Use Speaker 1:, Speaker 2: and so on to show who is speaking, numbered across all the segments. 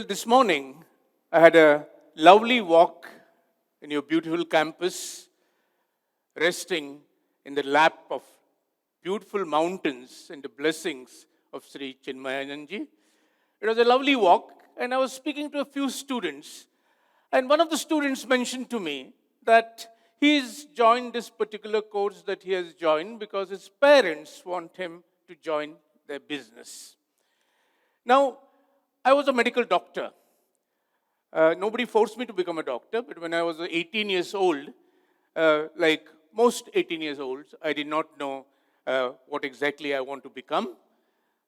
Speaker 1: this morning I had a lovely walk in your beautiful campus, resting in the lap of beautiful mountains and the blessings of Sri Chinmayananji. It was a lovely walk, and I was speaking to a few students, and one of the students mentioned to me that he's joined this particular course that he has joined because his parents want him to join their business. Now, I was a medical doctor. Nobody forced me to become a doctor, but when I was 18 years old, like most 18 years olds, I did not know what exactly I want to become.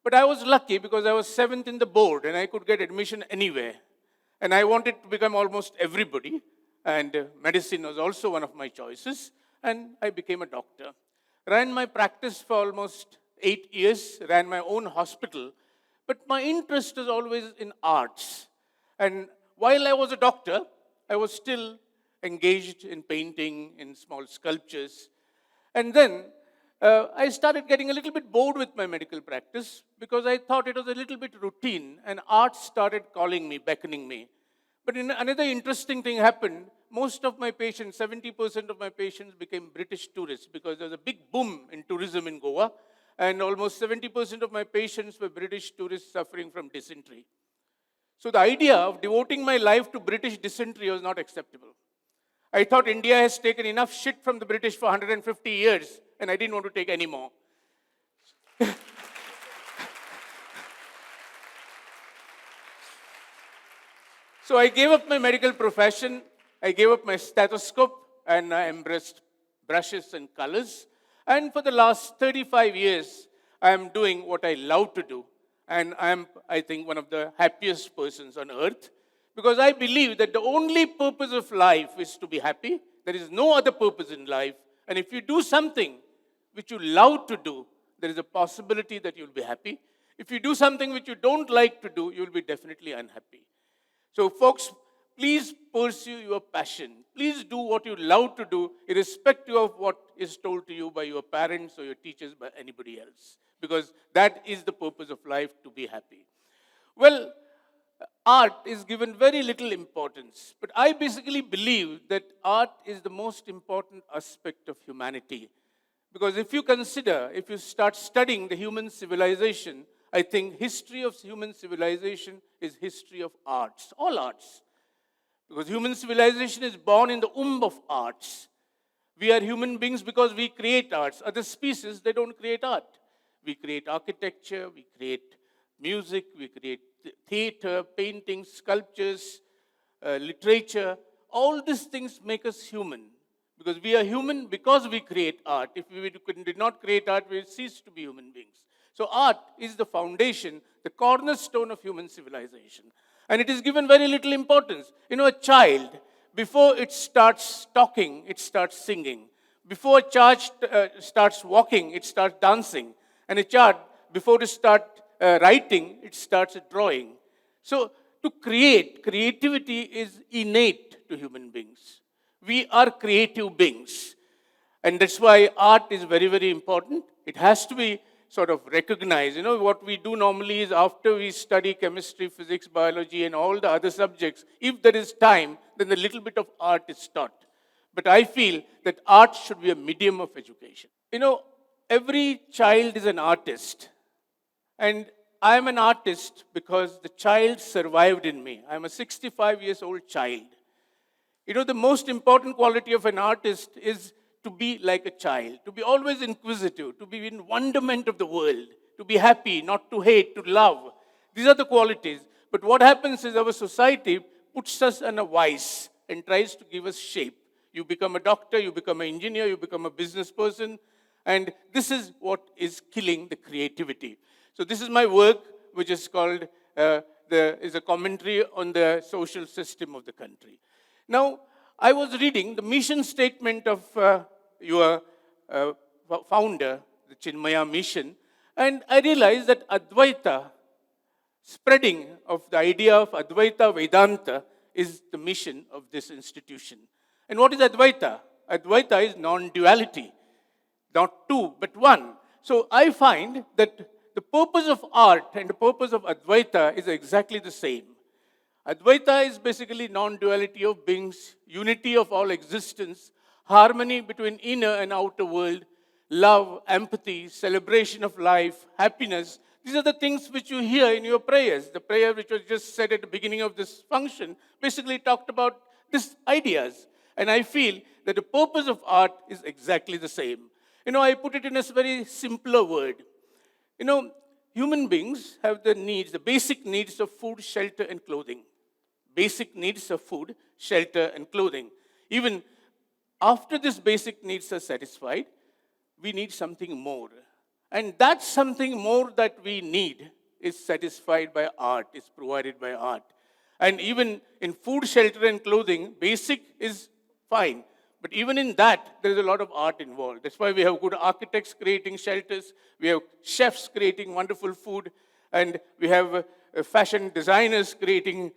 Speaker 1: But I was lucky because I was 7th in the board and I could get admission anywhere. And I wanted to become almost everybody. And medicine was also one of my choices. And I became a doctor. Ran my practice for almost 8 years, ran my own hospital. But my interest was always in arts. And while I was a doctor, I was still engaged in painting, in small sculptures. And then I started getting a little bit bored with my medical practice because I thought it was a little bit routine, and art started calling me, beckoning me. But another interesting thing happened. Most of my patients, 70% of my patients became British tourists because there was a big boom in tourism in Goa. And almost 70% of my patients were British tourists suffering from dysentery. So the idea of devoting my life to British dysentery was not acceptable. I thought India has taken enough shit from the British for 150 years, and I didn't want to take any more. So I gave up my medical profession, I gave up my stethoscope, and I embraced brushes and colors. And for the last 35 years, I am doing what I love to do. And I am, I think, one of the happiest persons on earth. Because I believe that the only purpose of life is to be happy. There is no other purpose in life. And if you do something which you love to do, there is a possibility that you'll be happy. If you do something which you don't like to do, you'll be definitely unhappy. So folks, please pursue your passion. Please do what you love to do, irrespective of what is told to you by your parents or your teachers, by anybody else. Because that is the purpose of life, to be happy. Well, art is given very little importance. But I basically believe that art is the most important aspect of humanity. Because if you start studying the human civilization, I think history of human civilization is history of arts, all arts. Because human civilization is born in the womb of arts. We are human beings because we create arts. Other species, they don't create art. We create architecture, we create music, we create theater, painting, sculptures, literature. All these things make us human. Because we are human because we create art. If we did not create art, we would cease to be human beings. So art is the foundation, the cornerstone of human civilization. And it is given very little importance. A child, before it starts talking, it starts singing. Before a child starts walking, it starts dancing. And a child, before it starts writing, it starts drawing. So to creativity is innate to human beings. We are creative beings. And that's why art is very, very important. It has to be sort of recognized. What we do normally is after we study chemistry, physics, biology, and all the other subjects, if there is time, then a little bit of art is taught. But I feel that art should be a medium of education. Every child is an artist. And I am an artist because the child survived in me. I am a 65 years old child. The most important quality of an artist is to be like a child, to be always inquisitive, to be in wonderment of the world, to be happy, not to hate, to love. These are the qualities. But what happens is our society puts us in a vice and tries to give us shape. You become a doctor, you become an engineer, you become a business person, and this is what is killing the creativity. So this is my work, which is called, is a commentary on the social system of the country. Now, I was reading the mission statement of your founder, the Chinmaya mission, and I realized that Advaita, spreading of the idea of Advaita Vedanta, is the mission of this institution. And what is Advaita? Advaita is non-duality, not two, but one. So I find that the purpose of art and the purpose of Advaita is exactly the same. Advaita is basically non-duality of beings, unity of all existence, harmony between inner and outer world, love, empathy, celebration of life, happiness. These are the things which you hear in your prayers. The prayer which was just said at the beginning of this function basically talked about these ideas. And I feel that the purpose of art is exactly the same. I put it in a very simpler word. Human beings have the needs, the basic needs of food, shelter, and clothing. Basic needs of food, shelter, and clothing. Even after these basic needs are satisfied, we need something more. And that something more that we need is satisfied by art, is provided by art. And even in food, shelter, and clothing, basic is fine. But even in that, there is a lot of art involved. That's why we have good architects creating shelters, we have chefs creating wonderful food, and we have fashion designers creating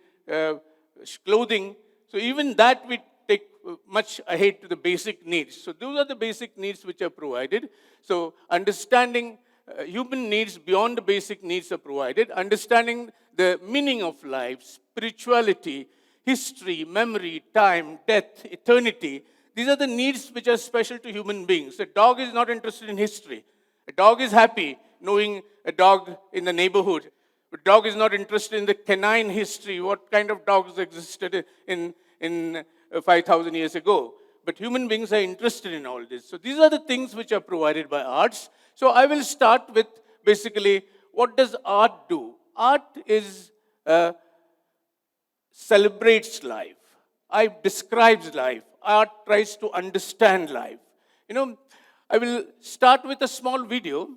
Speaker 1: clothing. So even that we take much ahead to the basic needs. So those are the basic needs which are provided. So understanding human needs beyond the basic needs are provided. Understanding the meaning of life, spirituality, history, memory, time, death, eternity. These are the needs which are special to human beings. A dog is not interested in history. A dog is happy knowing a dog in the neighborhood. A dog is not interested in the canine history, what kind of dogs existed in 5,000 years ago. But human beings are interested in all this. So these are the things which are provided by arts. So I will start with basically, what does art do? Art celebrates life. Art describes life. Art tries to understand life. I will start with a small video.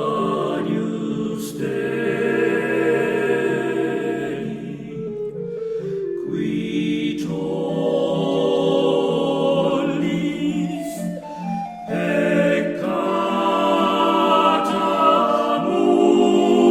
Speaker 2: A new qui tollis peccata mundi,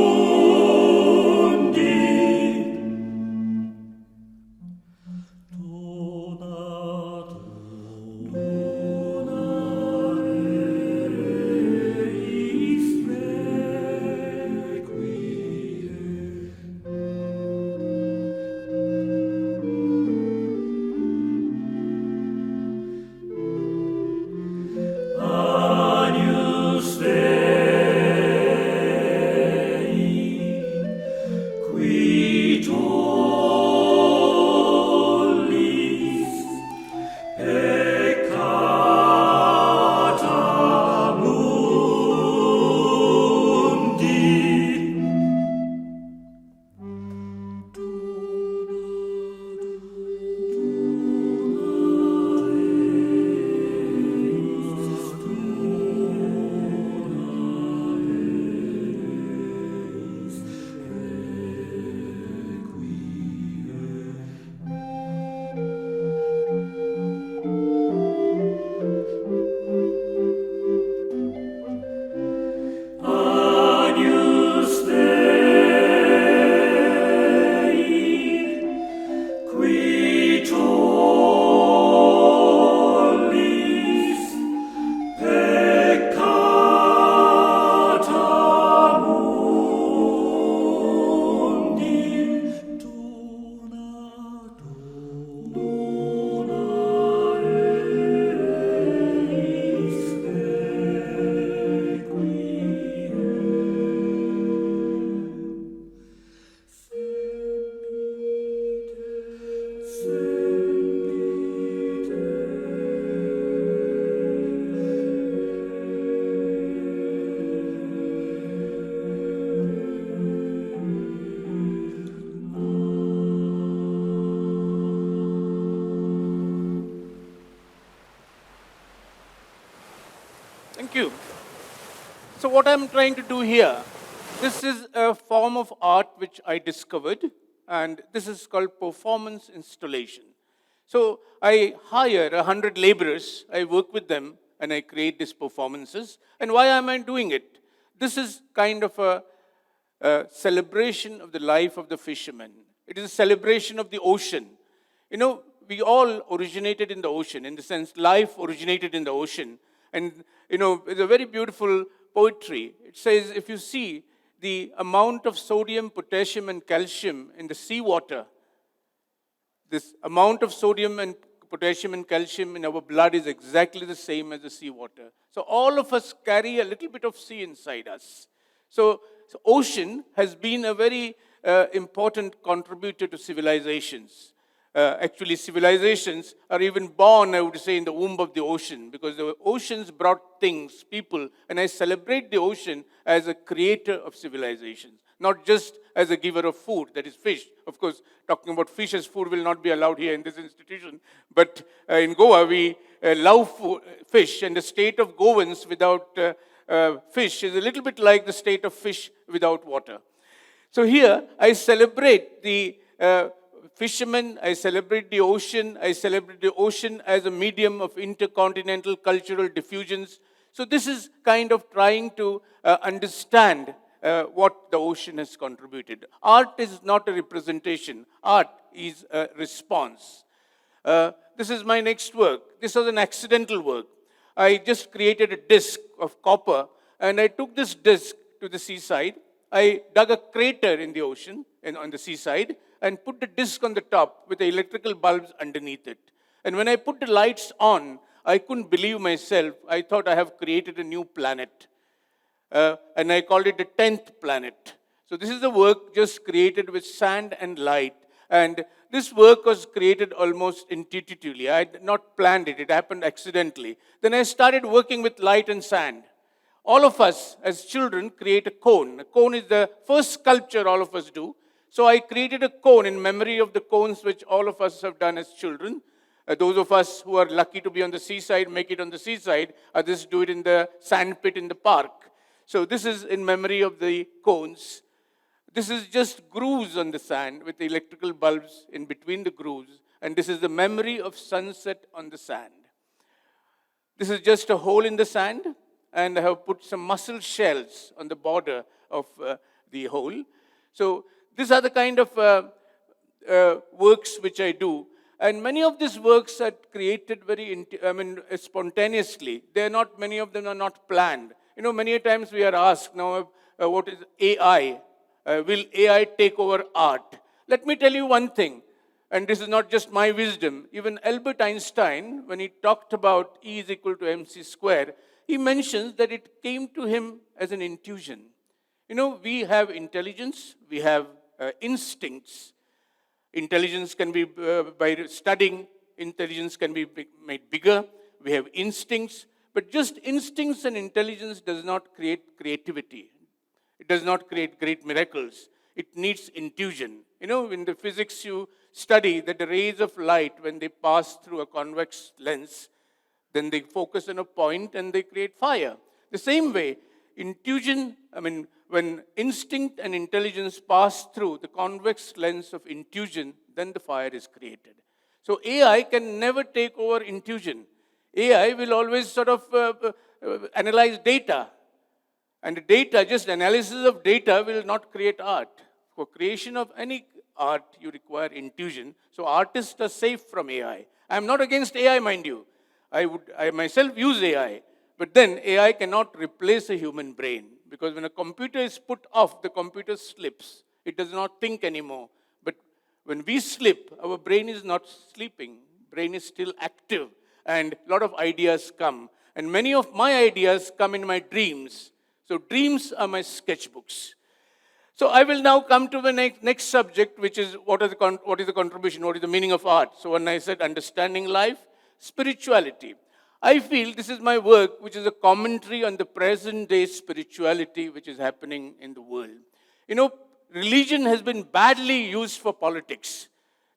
Speaker 1: Thank you. So what I'm trying to do here, this is a form of art which I discovered, and this is called performance installation. So I hire 100 laborers, I work with them, and I create these performances. And why am I doing it? This is kind of a celebration of the life of the fisherman. It is a celebration of the ocean. We all originated in the ocean, in the sense life originated in the ocean. And, it's a very beautiful poetry. It says, if you see the amount of sodium, potassium, and calcium in the seawater, this amount of sodium and potassium and calcium in our blood is exactly the same as the seawater. So all of us carry a little bit of sea inside us. So ocean has been a very important contributor to civilizations. Actually, civilizations are even born, I would say, in the womb of the ocean, because the oceans brought things, people, and I celebrate the ocean as a creator of civilizations, not just as a giver of food, that is fish. Of course, talking about fish as food will not be allowed here in this institution, but in Goa, we love fish, and the state of Goans without fish is a little bit like the state of fish without water. So here, I celebrate the fishermen, I celebrate the ocean as a medium of intercontinental cultural diffusions. So this is kind of trying to understand what the ocean has contributed. Art is not a representation. Art is a response. This is my next work. This was an accidental work. I just created a disc of copper, and I took this disc to the seaside. I dug a crater in the ocean, on the seaside, and put the disc on the top with the electrical bulbs underneath it. And when I put the lights on, I couldn't believe myself. I thought I have created a new planet. And I called it the 10th planet. So this is a work just created with sand and light. And this work was created almost intuitively. I had not planned it. It happened accidentally. Then I started working with light and sand. All of us, as children, create a cone. A cone is the first sculpture all of us do. So I created a cone in memory of the cones which all of us have done as children. Those of us who are lucky to be on the seaside, make it on the seaside. Others do it in the sand pit in the park. So this is in memory of the cones. This is just grooves on the sand with the electrical bulbs in between the grooves. And this is the memory of sunset on the sand. This is just a hole in the sand. And I have put some mussel shells on the border of the hole. So these are the kind of works which I do. And many of these works are created very, spontaneously. Many of them are not planned. You know, many times we are asked now, what is AI? Will AI take over art? Let me tell you one thing, and this is not just my wisdom. Even Albert Einstein, when he talked about E is equal to mc square, he mentions that it came to him as an intuition. You know, we have intelligence, we have instincts. Intelligence can be, by studying, intelligence can be made bigger. We have instincts, but just instincts and intelligence does not create creativity. It does not create great miracles. It needs intuition. You know, in the physics you study that the rays of light, when they pass through a convex lens, then they focus on a point and they create fire. The same way, intuition, when instinct and intelligence pass through the convex lens of intuition, then the fire is created. So AI can never take over intuition. AI will always sort of analyze data. And the data, just analysis of data will not create art. For creation of any art, you require intuition. So artists are safe from AI. I'm not against AI, mind you. I myself use AI. But then AI cannot replace a human brain. Because when a computer is put off, the computer slips. It does not think anymore. But when we slip, our brain is not sleeping. Brain is still active. And a lot of ideas come. And many of my ideas come in my dreams. So dreams are my sketchbooks. So I will now come to the next subject, which is what is the contribution, what is the meaning of art. So when I said understanding life, spirituality. I feel this is my work, which is a commentary on the present day spirituality which is happening in the world. You know, religion has been badly used for politics.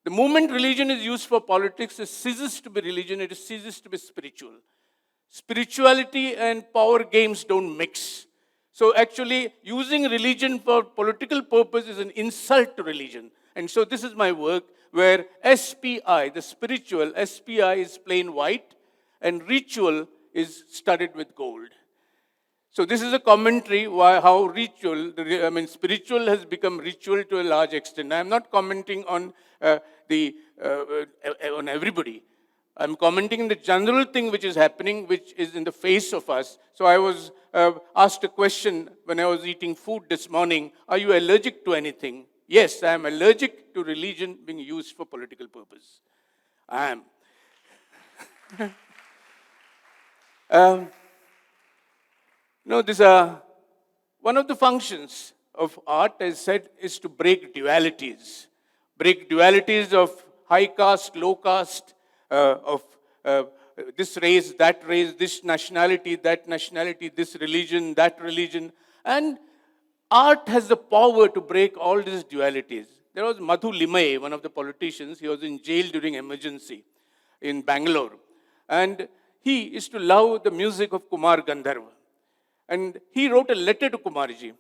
Speaker 1: The moment religion is used for politics, it ceases to be religion, it ceases to be spiritual. Spirituality and power games don't mix. So actually, using religion for political purpose is an insult to religion. And so this is my work where SPI, the spiritual, SPI is plain white and ritual is studded with gold. So this is a commentary how spiritual has become ritual to a large extent. I am not commenting on on everybody. I'm commenting the general thing which is happening, which is in the face of us. So I was asked a question when I was eating food this morning, are you allergic to anything? Yes, I am allergic to religion being used for political purpose. I am. No, one of the functions of art, as said, is to break dualities. Break dualities of high caste, low caste, of this race, this nationality, this religion, that religion. And art has the power to break all these dualities. There was Madhu Limay, one of the politicians. He was in jail during emergency in Bangalore. And he is to love the music of Kumar Gandharva. And he wrote a letter to Kumarji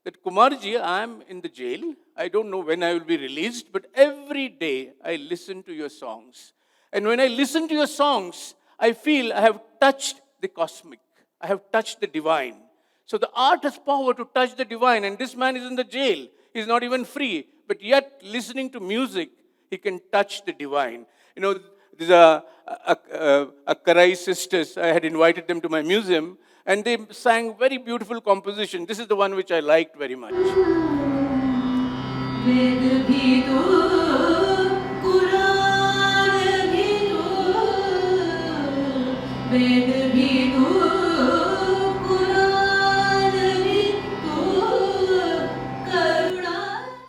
Speaker 1: that, Kumarji, I am in the jail. I don't know when I will be released, but every day I listen to your songs. And when I listen to your songs, I feel I have touched the cosmic. I have touched the divine. So the art has power to touch the divine. And this man is in the jail. He's not even free. But yet, listening to music, he can touch the divine. You know, these are Karai sisters. I had invited them to my museum. And they sang very beautiful composition. This is the one which I liked very much.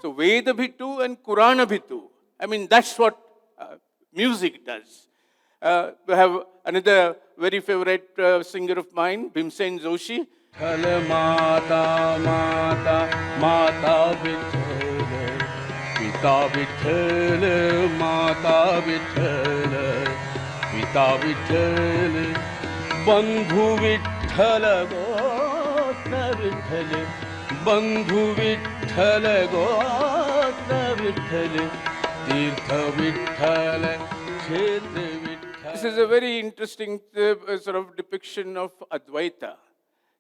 Speaker 1: So Veda Bhitu and Kurana Bhitu. I mean, that's what music does. We have another very favorite singer of mine, Bhimsen Joshi.
Speaker 3: Mata, Mata, Mata Vitthal, Pita Vitthal, Mata Vitthal, Pita Vitthal, Bandhu Vitthal, Gotra Vitthal, Bandhu Vitthal, Gotra Vitthal, Tirtha Vitthal, Kshetra Vitthal.
Speaker 1: This is a very interesting sort of depiction of Advaita.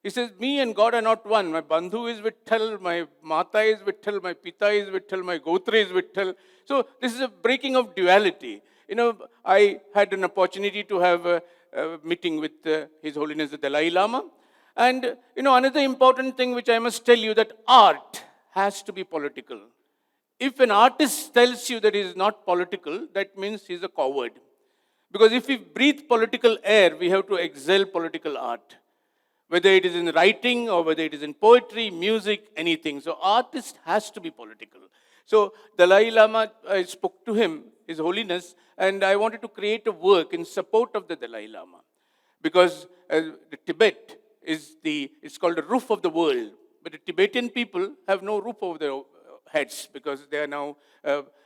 Speaker 1: He says, me and God are not one. My Bandhu is Vitthal, my Mata is Vitthal, my Pita is Vitthal, my Gotra is Vitthal. So this is a breaking of duality. You know, I had an opportunity to have a meeting with His Holiness the Dalai Lama. And, you know, another important thing which I must tell you, that art has to be political. If an artist tells you that he is not political, that means he is a coward. Because if we breathe political air, we have to exhale political art. Whether it is in writing or whether it is in poetry, music, anything. So artist has to be political. So Dalai Lama, I spoke to him, His Holiness, and I wanted to create a work in support of the Dalai Lama. Because the Tibet it's called the roof of the world. But the Tibetan people have no roof over their heads because they are now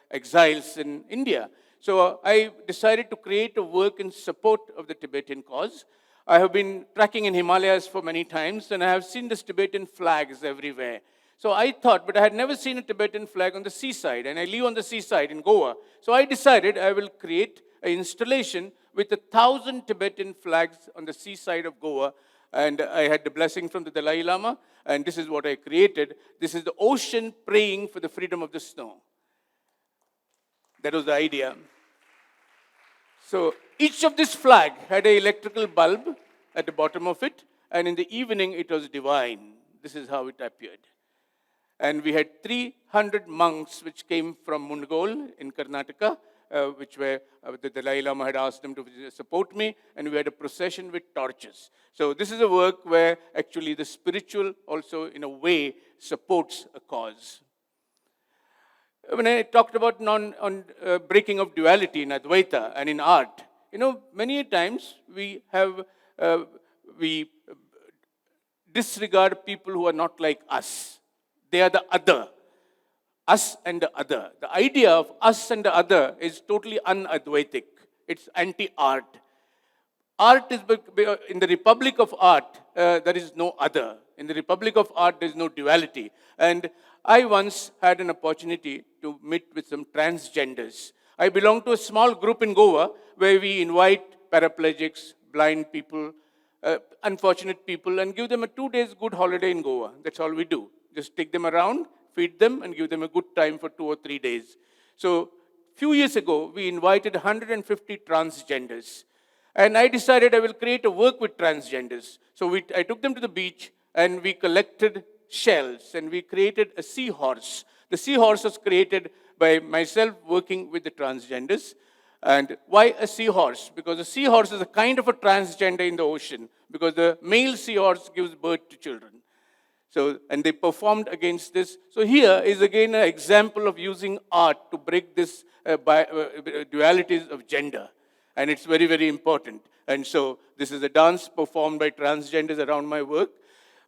Speaker 1: exiles in India. So I decided to create a work in support of the Tibetan cause. I have been trekking in Himalayas for many times, and I have seen these Tibetan flags everywhere. So I thought, but I had never seen a Tibetan flag on the seaside, and I live on the seaside in Goa. So I decided I will create an installation with 1,000 Tibetan flags on the seaside of Goa, and I had the blessing from the Dalai Lama, and this is what I created. This is the ocean praying for the freedom of the snow. That was the idea. So each of this flag had an electrical bulb at the bottom of it, and in the evening it was divine. This is how it appeared. And we had 300 monks which came from Mundgol in Karnataka, which were, the Dalai Lama had asked them to support me, and we had a procession with torches. So this is a work where actually the spiritual also in a way supports a cause. When I talked about breaking of duality in Advaita and in art, you know, many times we disregard people who are not like us. They are the other. Us and the other. The idea of us and the other is totally un-Advaitic. It's anti-art. Art is, in the Republic of Art, there is no other. In the Republic of Art, there is no duality. And I once had an opportunity to meet with some transgenders. I belong to a small group in Goa where we invite paraplegics, blind people, unfortunate people, and give them a 2 days good holiday in Goa. That's all we do. Just take them around, feed them, and give them a good time for 2 or 3 days. So few years ago, we invited 150 transgenders. And I decided I will create a work with transgenders. So I took them to the beach and we collected shells and we created a seahorse. The seahorse was created by myself working with the transgenders. And why a seahorse? Because a seahorse is a kind of a transgender in the ocean, because the male seahorse gives birth to children. So, and they performed against this. So here is again an example of using art to break this dualities of gender. And it's very, very important. And so this is a dance performed by transgenders around my work.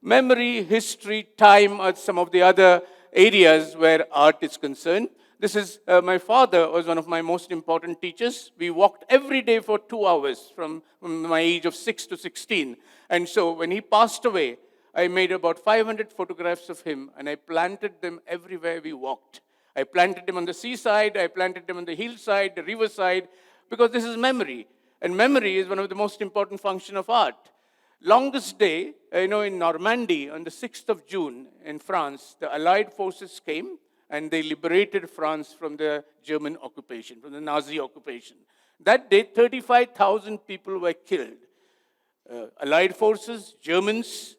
Speaker 1: Memory, history, time are some of the other areas where art is concerned. This is, my father was one of my most important teachers. We walked every day for 2 hours from my age of 6 to 16. And so when he passed away, I made about 500 photographs of him and I planted them everywhere we walked. I planted them on the seaside, I planted them on the hillside, the riverside, because this is memory. And memory is one of the most important functions of art. Longest day, in Normandy on the 6th of June in France, the Allied forces came and they liberated France from the German occupation, from the Nazi occupation. That day, 35,000 people were killed. Allied forces, Germans,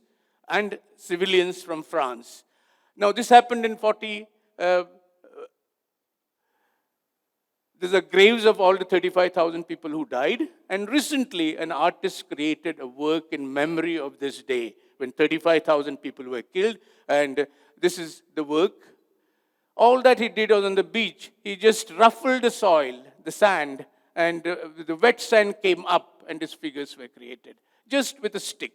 Speaker 1: and civilians from France. Now, this happened in 40. These are graves of all the 35,000 people who died. And recently, an artist created a work in memory of this day when 35,000 people were killed. And this is the work. All that he did was on the beach. He just ruffled the soil, the sand, and the wet sand came up and his figures were created. Just with a stick.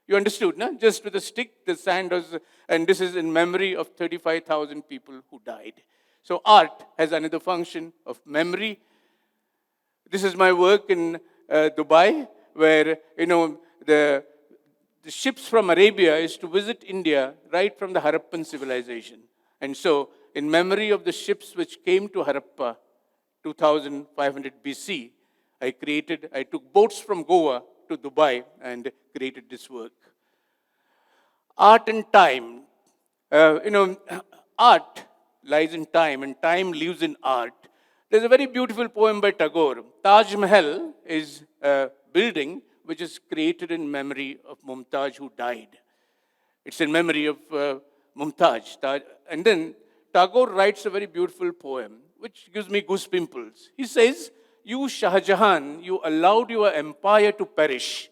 Speaker 1: You understood, no? Just with a stick, the sand was, and this is in memory of 35,000 people who died. So art has another function of memory. This is my work in Dubai, where, the ships from Arabia is to visit India right from the Harappan civilization. And so, in memory of the ships which came to Harappa, 2500 BC, I took boats from Goa to Dubai and created this work. Art and time. Art lies in time and time lives in art. There's a very beautiful poem by Tagore. Taj Mahal is a building which is created in memory of Mumtaz who died. It's in memory of Mumtaz. And then Tagore writes a very beautiful poem which gives me goosepimples. He says, "You, Shah Jahan, you allowed your empire to perish,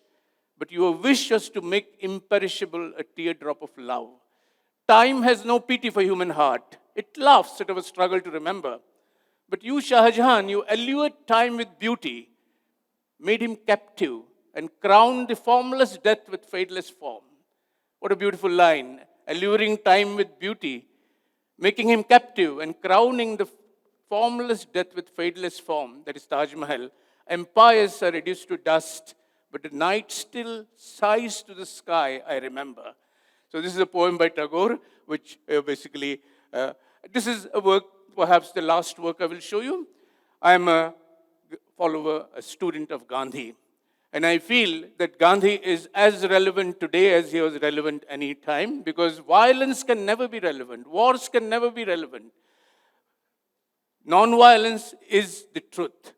Speaker 1: but your wish was to make imperishable a teardrop of love. Time has no pity for human heart. It laughs at our struggle to remember. But you, Shah Jahan, you allured time with beauty, made him captive, and crowned the formless death with fadeless form." What a beautiful line. Alluring time with beauty, making him captive, and crowning the formless death with fadeless form, that is Taj Mahal. Empires are reduced to dust, but the night still sighs to the sky, I remember. So this is a poem by Tagore, which basically, this is a work, perhaps the last work I will show you. I am a follower, a student of Gandhi. And I feel that Gandhi is as relevant today as he was relevant any time, because violence can never be relevant. Wars can never be relevant. Non-violence is the truth.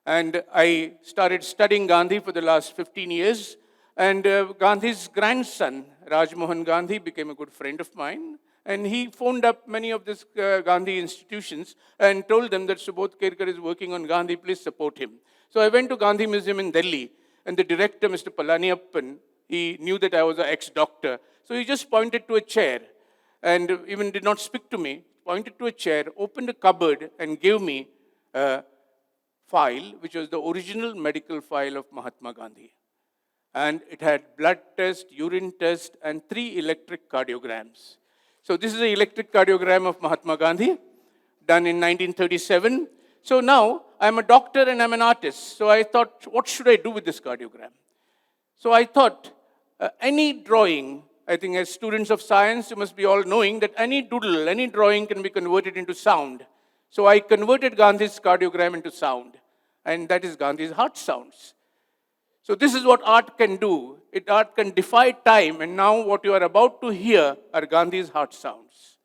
Speaker 1: And I started studying Gandhi for the last 15 years. And Gandhi's grandson, Raj Mohan Gandhi, became a good friend of mine. And he phoned up many of these Gandhi institutions and told them that Subodh Kerkar is working on Gandhi, please support him. So I went to Gandhi Museum in Delhi. And the director, Mr. Palaniappan, he knew that I was an ex-doctor. So he just pointed to a chair and even did not speak to me. Pointed to a chair, opened a cupboard and gave me a file, which was the original medical file of Mahatma Gandhi. And it had blood test, urine test, and 3 electric cardiograms. So this is an electric cardiogram of Mahatma Gandhi, done in 1937. So now, I'm a doctor and I'm an artist. So I thought, what should I do with this cardiogram? So I thought, any drawing, I think as students of science, you must be all knowing that any doodle, any drawing can be converted into sound. So I converted Gandhi's cardiogram into sound. And that is Gandhi's heart sounds. So this is what art can do. Art can defy time. And now what you are about to hear are Gandhi's heart sounds.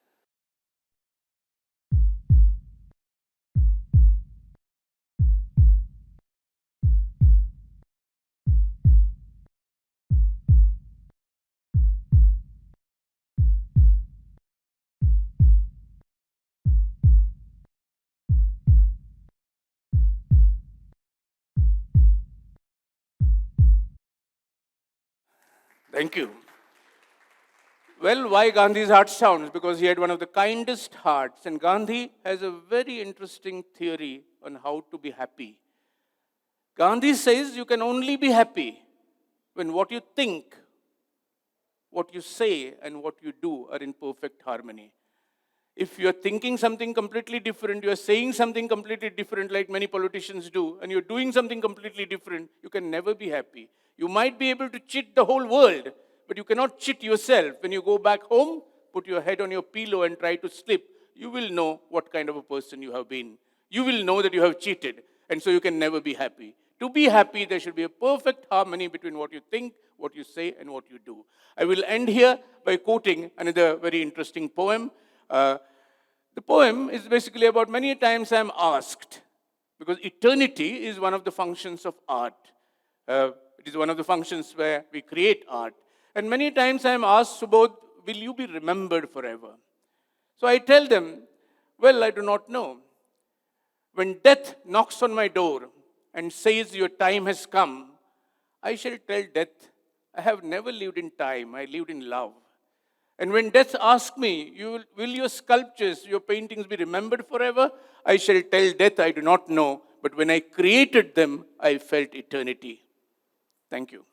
Speaker 1: Thank you. Well, why Gandhi's heart sounds? Because he had one of the kindest hearts. And Gandhi has a very interesting theory on how to be happy. Gandhi says you can only be happy when what you think, what you say, and what you do are in perfect harmony. If you're thinking something completely different, you're saying something completely different, like many politicians do, and you're doing something completely different, you can never be happy. You might be able to cheat the whole world, but you cannot cheat yourself. When you go back home, put your head on your pillow and try to sleep, you will know what kind of a person you have been. You will know that you have cheated, and so you can never be happy. To be happy, there should be a perfect harmony between what you think, what you say, and what you do. I will end here by quoting another very interesting poem. The poem is basically about many times I'm asked, because eternity is one of the functions of art. It is one of the functions where we create art. And many times I'm asked, Subodh, will you be remembered forever? So I tell them, well, I do not know. When death knocks on my door and says your time has come, I shall tell death, I have never lived in time, I lived in love. And when death asks me, will your sculptures, your paintings be remembered forever? I shall tell death, I do not know. But when I created them, I felt eternity. Thank you.